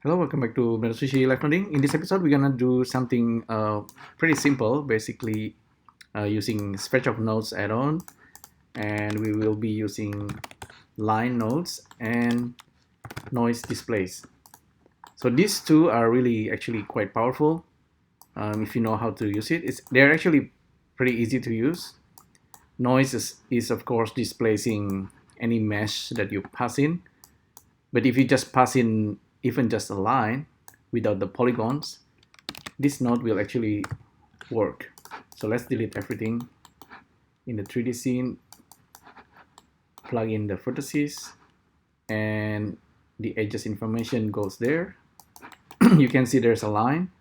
Hello, welcome back to Sushi LiveEnoding. In this episode, we're gonna do something pretty simple, basically using Spread of Nodes add-on, and we will be using line nodes and noise displays. So these two are really actually quite powerful if you know how to use it. They're actually pretty easy to use. Noise is of course displacing any mesh that you pass in, but if you just pass in even just a line without the polygons, this node will actually work. So let's delete everything in the 3D scene, plug in the vertices, and the edges information goes there. You can see there's a line.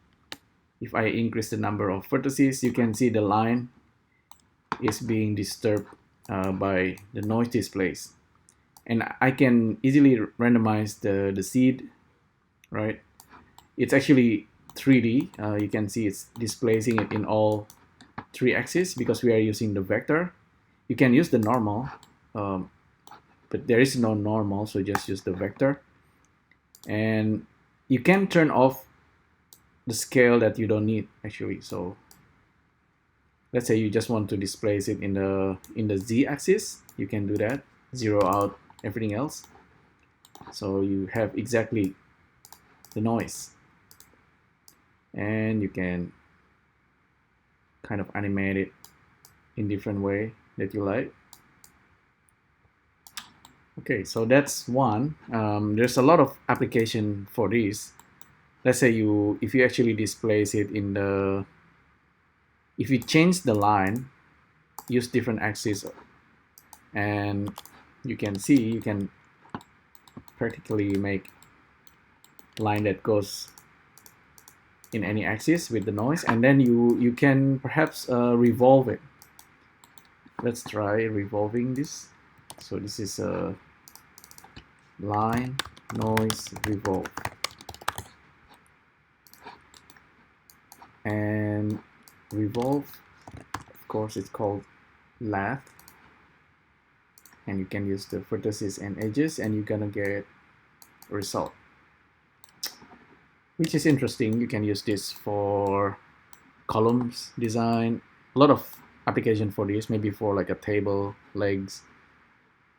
If I increase the number of vertices, you can see the line is being disturbed by the noise displays. And I can easily randomize the seed, right? It's actually 3D. You can see it's displacing it in all three axes because we are using the vector. You can use the normal, but there is no normal, so just use the vector. And you can turn off the scale that you don't need actually. So let's say you just want to displace it in the z-axis, you can do that. Zero out everything else, so you have exactly the noise, and you can kind of animate it in different way that you like. Okay, so that's one. There's a lot of application for this. Let's say if you actually displace it in if you change the line, use different axes, and you can see you can practically make line that goes in any axis with the noise, and then you can perhaps revolve it. Let's try revolving this. So this is a line noise revolve, and revolve, of course, it's called LATHE, and you can use the vertices and edges, and you're gonna get a result, which is interesting. You can use this for columns design, a lot of application for this, maybe for like a table legs.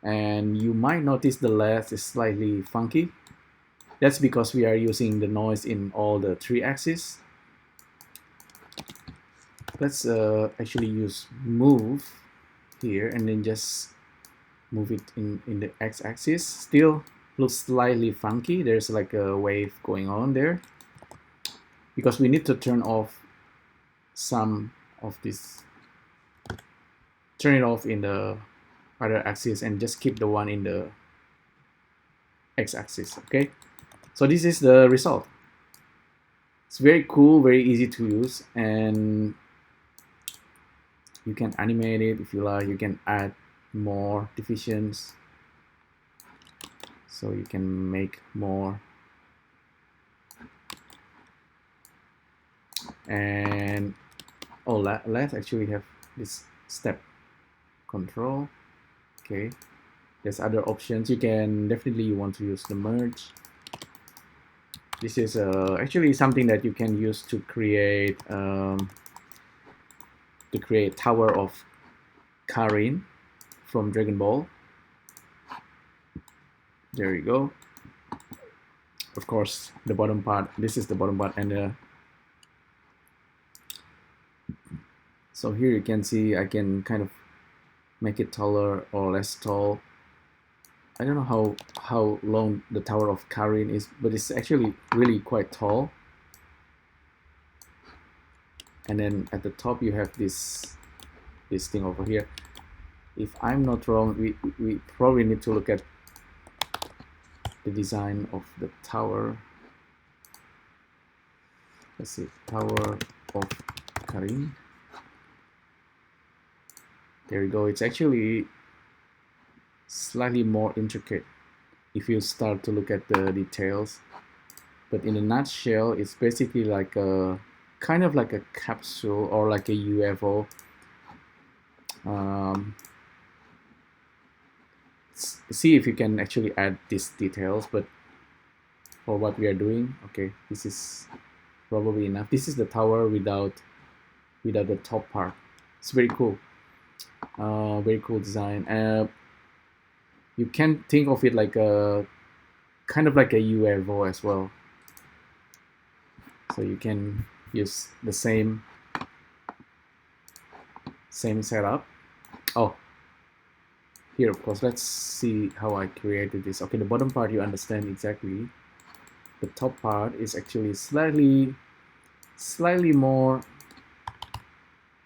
And you might notice the lathe is slightly funky. That's because we are using the noise in all the three axes. Let's actually use move here and then just move it in the x-axis. Still looks slightly funky. There's like a wave going on there because we need to turn off some of this, turn it off in the other axis and just keep the one in the x-axis. Okay, so this is the result. It's very cool, very easy to use, and you can animate it if you like. You can add more divisions, so you can make more. And let's actually have this step control. Okay, there's other options. You can definitely want to use the merge. This is actually something that you can use to create Tower of Karin from Dragon Ball. There you go. Of course, the bottom part. This is the bottom part, and so here you can see I can kind of make it taller or less tall. I don't know how long the Tower of Karin is, but it's actually really quite tall. And then at the top you have this thing over here. If I'm not wrong, we probably need to look at the design of the tower. Let's see, Tower of Karin. There you go. It's actually slightly more intricate if you start to look at the details, but in a nutshell, it's basically like a kind of like a capsule or like a UFO. See if you can actually add these details, but for what we are doing. Okay, this is probably enough. This is the tower without the top part. It's very cool. Very cool design. You can think of it like a kind of like a UFO as well. So you can use the same setup. Oh, here of course, let's see how I created this. Okay, the bottom part you understand exactly. The top part is actually slightly more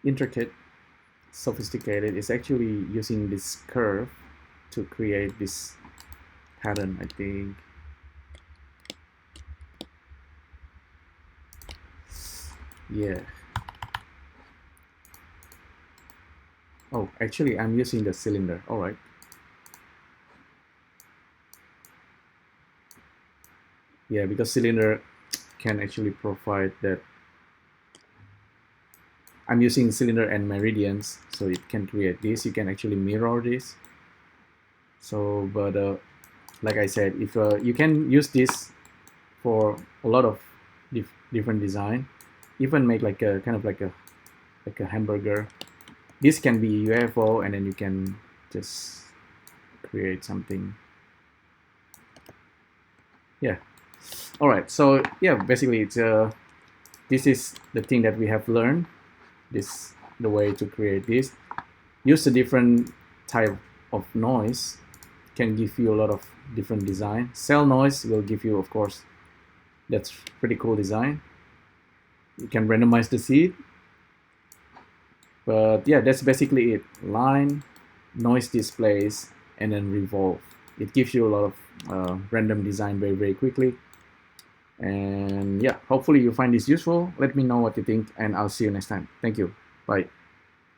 intricate, sophisticated. It's actually using this curve to create this pattern, I think. Yeah. Oh, actually, I'm using the cylinder. All right. Yeah, because cylinder can actually provide that. I'm using cylinder and meridians, so it can create this. You can actually mirror this. So, but like I said, if you can use this for a lot of different design, even make like a kind of like a hamburger. This can be UFO, and then you can just create something. Yeah. All right. So yeah, basically it's this is the thing that we have learned. This the way to create this. Use a different type of noise can give you a lot of different design. Cell noise will give you, of course, that's pretty cool design. You can randomize the seed. But yeah, that's basically it. Line, noise displace, and then revolve. It gives you a lot of random design very quickly. And yeah, hopefully you find this useful. Let me know what you think, and I'll see you next time. Thank you. Bye.